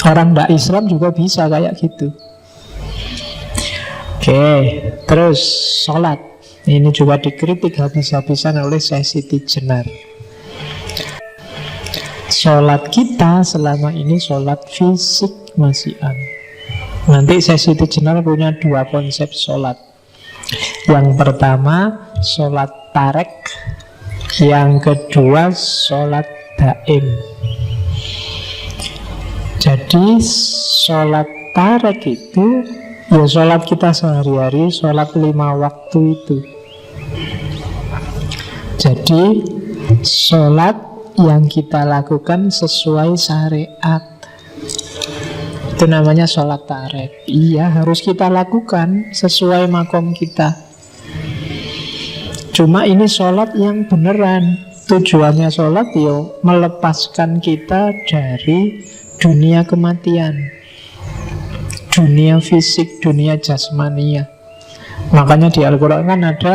Orang tidak Islam juga bisa kayak gitu. Oke, terus sholat. Ini juga dikritik habis-habisan oleh Siti Jenar. Sholat kita selama ini sholat fisik masih Nanti Siti Jenar punya dua konsep sholat. Yang pertama sholat tarek, yang kedua sholat daim. Jadi sholat tarek itu ya sholat kita sehari-hari, sholat 5 waktu itu. Jadi sholat yang kita lakukan sesuai syariat, itu namanya sholat tarek. Iya, harus kita lakukan sesuai makom kita. Cuma ini sholat yang beneran. Tujuannya sholat yo melepaskan kita dari dunia kematian, dunia fisik, dunia jasmania. Makanya di Al-Quran kan ada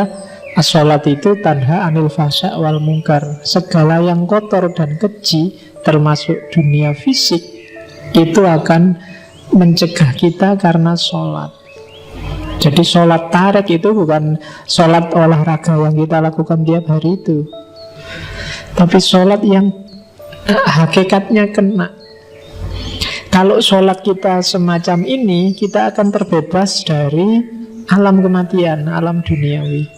as-sholat itu tanha anil fahsya wal munkar. Segala yang kotor dan keji, termasuk dunia fisik, itu akan mencegah kita karena sholat. Jadi sholat tarek itu bukan sholat olahraga yang kita lakukan tiap hari itu, tapi sholat yang hakikatnya kena. Kalau sholat kita semacam ini, kita akan terbebas dari alam kematian, alam duniawi.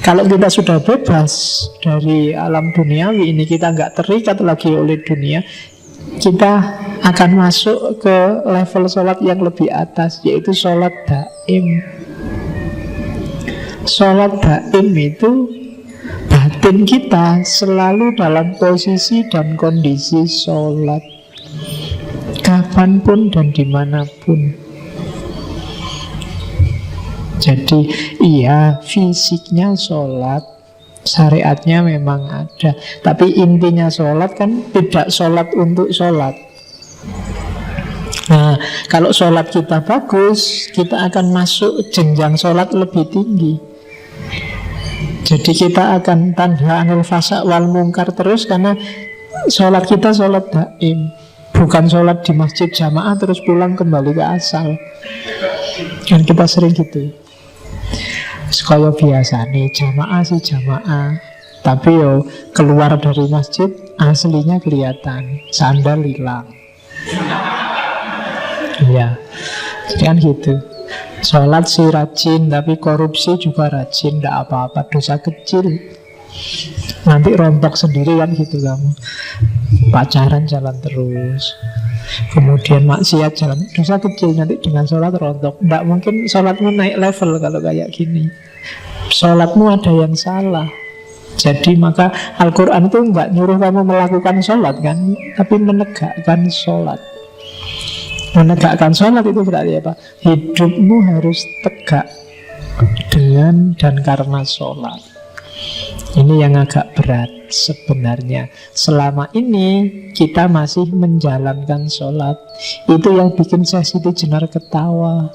Kalau kita sudah bebas dari alam duniawi ini, kita nggak terikat lagi oleh dunia, kita akan masuk ke level sholat yang lebih atas, yaitu sholat daim. Sholat daim itu batin kita selalu dalam posisi dan kondisi sholat, kapanpun dan dimanapun. Jadi iya, fisiknya sholat, syariatnya memang ada, tapi intinya sholat kan tidak sholat untuk sholat. Nah, kalau sholat kita bagus, kita akan masuk jenjang sholat lebih tinggi. Jadi kita akan tanha anil fasa wal mungkar terus, karena sholat kita sholat daim, bukan sholat di masjid jamaah terus pulang kembali ke asal. Kan kita sering gitu. Sekaya biasa nih, jamaah sih jamaah, tapi yo keluar dari masjid aslinya kelihatan, sandal hilang. Iya, kan gitu. Sholat sih rajin, tapi korupsi juga rajin, tidak apa-apa, dosa kecil. Nanti rontok sendiri kan gitu kamu. Pacaran jalan terus, kemudian maksiat jalan, dosa kecil, nanti dengan sholat rontok. Tidak mungkin sholatmu naik level kalau kayak gini. Sholatmu ada yang salah. Jadi maka Al-Quran itu nggak nyuruh kamu melakukan sholat kan, tapi menegakkan sholat. Menegakkan sholat itu berarti apa? Hidupmu harus tegak dengan dan karena sholat. Ini yang agak berat sebenarnya. Selama ini kita masih menjalankan sholat. Itu yang bikin Siti Jenar ketawa.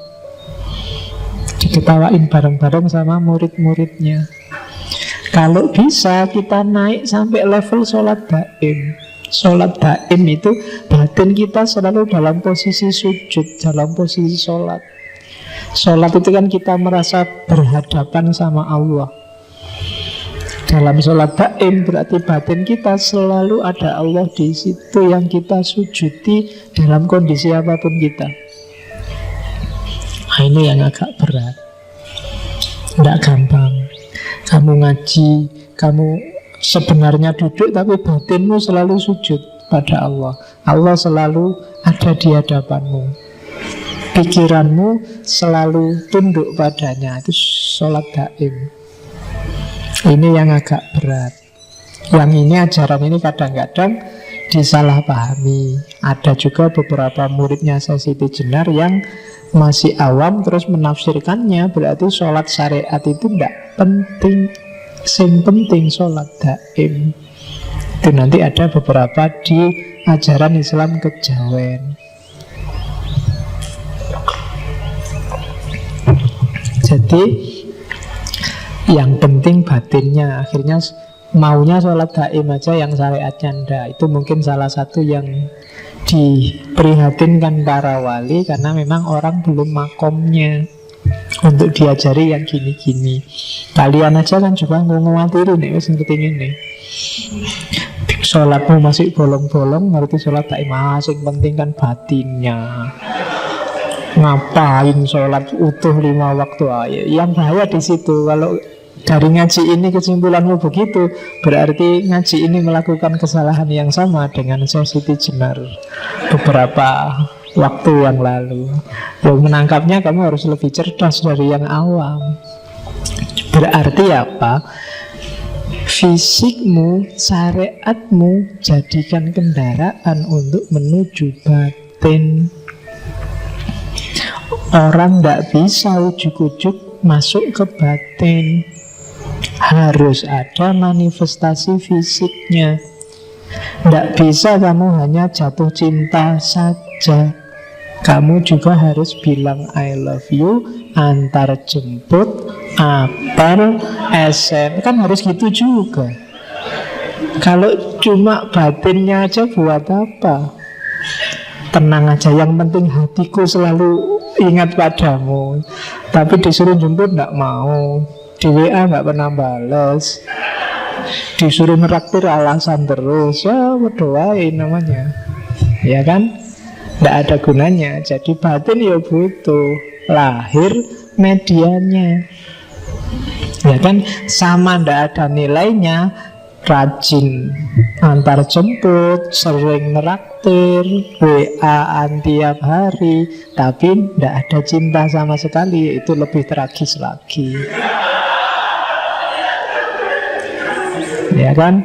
Diketawain bareng-bareng sama murid-muridnya. Kalau bisa kita naik sampai level sholat daim. Sholat daim itu batin kita selalu dalam posisi sujud, dalam posisi sholat. Sholat itu kan kita merasa berhadapan sama Allah. Dalam sholat daim berarti batin kita selalu ada Allah di situ yang kita sujudi dalam kondisi apapun kita. Nah, ini yang agak berat. Tidak gampang. Kamu ngaji, kamu sebenarnya duduk, tapi batinmu selalu sujud pada Allah. Allah selalu ada di hadapanmu. Pikiranmu selalu tunduk padanya. Itu sholat daim. Ini yang agak berat. Yang ini ajaran ini kadang-kadang disalahpahami. Ada juga beberapa muridnya Siti Jenar yang masih awam terus menafsirkannya berarti sholat syariat itu tidak penting. Yang penting sholat daim. Itu nanti ada beberapa di ajaran Islam kejawen. Jadi yang penting batinnya. Akhirnya maunya sholat daim aja, yang syariatnya ndak. Itu mungkin salah satu yang diprihatinkan para wali karena memang orang belum makomnya untuk diajari yang gini-gini. Kalian aja kan juga ngawatiri nih, wis ngerti ngene. Sholatmu masih bolong-bolong, ngerti sholat tak masing penting kan batinnya. Ngapain sholat utuh 5 waktu aja? Yang bahaya di situ. Kalau dari ngaji ini kesimpulanmu begitu, berarti ngaji ini melakukan kesalahan yang sama dengan Siti Jenar beberapa waktu yang lalu. Yang menangkapnya kamu harus lebih cerdas dari yang awam. Berarti apa? Fisikmu, syariatmu jadikan kendaraan untuk menuju batin. Orang tidak bisa ujuk-ujuk masuk ke batin. Harus ada manifestasi fisiknya. Tidak bisa kamu hanya jatuh cinta saja. Kamu juga harus bilang I love you, antar jemput, apel, SM. Kan harus gitu juga. Kalau cuma batinnya aja buat apa? Tenang aja, yang penting hatiku selalu ingat padamu. Tapi disuruh jemput tidak mau, di WA nggak pernah balas, disuruh neraktir alasan terus. Ya berdoain namanya, ya kan? Tidak ada gunanya. Jadi batin ya butuh lahir medianya, ya kan? Sama tidak ada nilainya rajin antar jemput, sering neraktir, WA-an tiap hari, tapi tidak ada cinta sama sekali. Itu lebih tragis lagi, ya kan?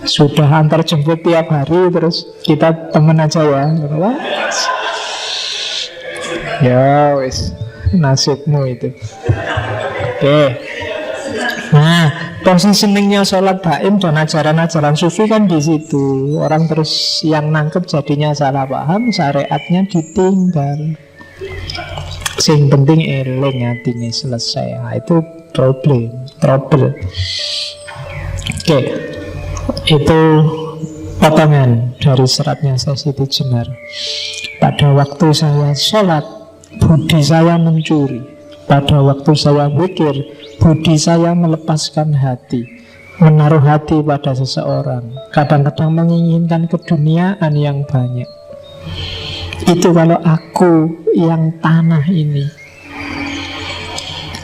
Sudah antar jemput tiap hari, terus kita temen aja ya. Ya wis, nasibmu itu. Oke. Nah, positioningnya sholat baim dan ajaran-ajaran sufi kan di situ. Orang terus yang nangkep jadinya salah paham, syariatnya ditinggal. Sing penting eling hatinya selesai. Nah, itu trouble. Oke. Itu potongan dari seratnya Siti Jenar. Pada waktu saya sholat, budi saya mencuri. Pada waktu saya zikir, budi saya melepaskan hati, menaruh hati pada seseorang. Kadang-kadang menginginkan keduniaan yang banyak. Itu kalau aku yang tanah ini.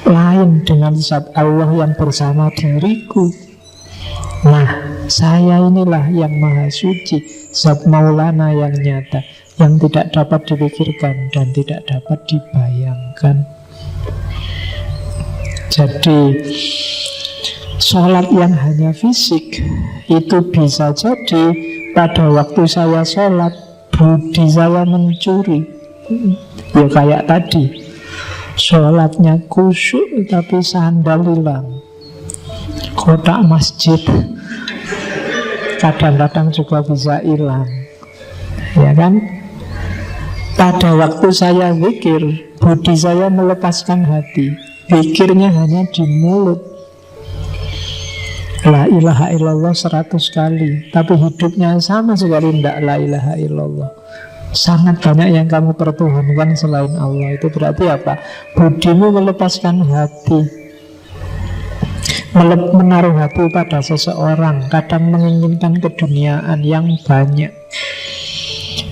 Lain dengan zat Allah yang bersama diriku. Nah, saya inilah yang maha suci, zat Maulana yang nyata, yang tidak dapat dipikirkan dan tidak dapat dibayangkan. Jadi sholat yang hanya fisik itu bisa jadi pada waktu saya sholat budi saya mencuri. Ya kayak tadi, sholatnya khusyuk tapi sandal hilang, kotak masjid kadang-kadang juga bisa hilang, ya kan? Pada waktu saya zikir, budi saya melepaskan hati. Zikirnya hanya di mulut, la ilaha illallah 100 kali, tapi hidupnya sama sekali tidak la ilaha illallah. Sangat banyak yang kamu pertuhankan selain Allah. Itu berarti apa? Budimu melepaskan hati, menaruh hati pada seseorang. Kadang menginginkan keduniaan yang banyak,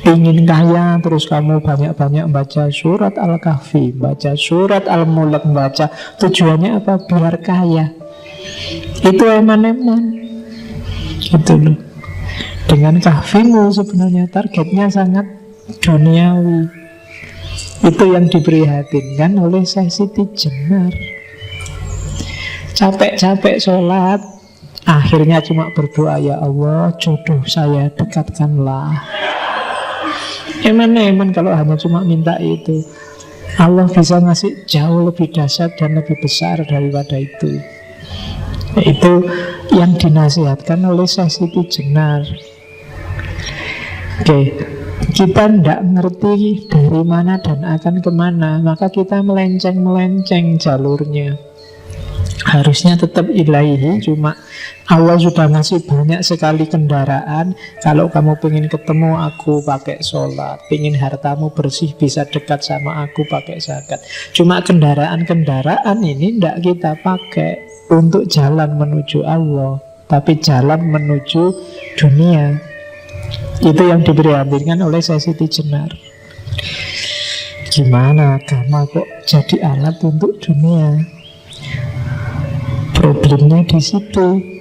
ingin kaya, terus kamu banyak-banyak baca surat Al-Kahfi, baca surat Al-Mulk, baca. Tujuannya apa? Biar kaya. Itu eman-eman. Itu loh. Dengan kahfimu sebenarnya targetnya sangat duniawi. Itu yang diprihatinkan oleh Siti Jenar. Capek-capek sholat, akhirnya cuma berdoa, ya Allah, jodoh saya dekatkanlah. Eman kalau hanya cuma minta itu. Allah bisa ngasih jauh lebih dahsyat dan lebih besar daripada itu. Itu yang dinasihatkan oleh Siti Jenar. Oke, kita tidak ngerti dari mana dan akan kemana, maka kita melenceng-melenceng jalurnya. Harusnya tetap ilahi, cuma Allah sudah ngasih banyak sekali kendaraan. Kalau kamu pengen ketemu aku pakai sholat, pengen hartamu bersih bisa dekat sama aku pakai zakat. Cuma kendaraan-kendaraan ini tidak kita pakai untuk jalan menuju Allah, tapi jalan menuju dunia. Itu yang diprihatinkan oleh Siti Jenar. Gimana agama kok jadi alat untuk dunia? Problemnya di situ.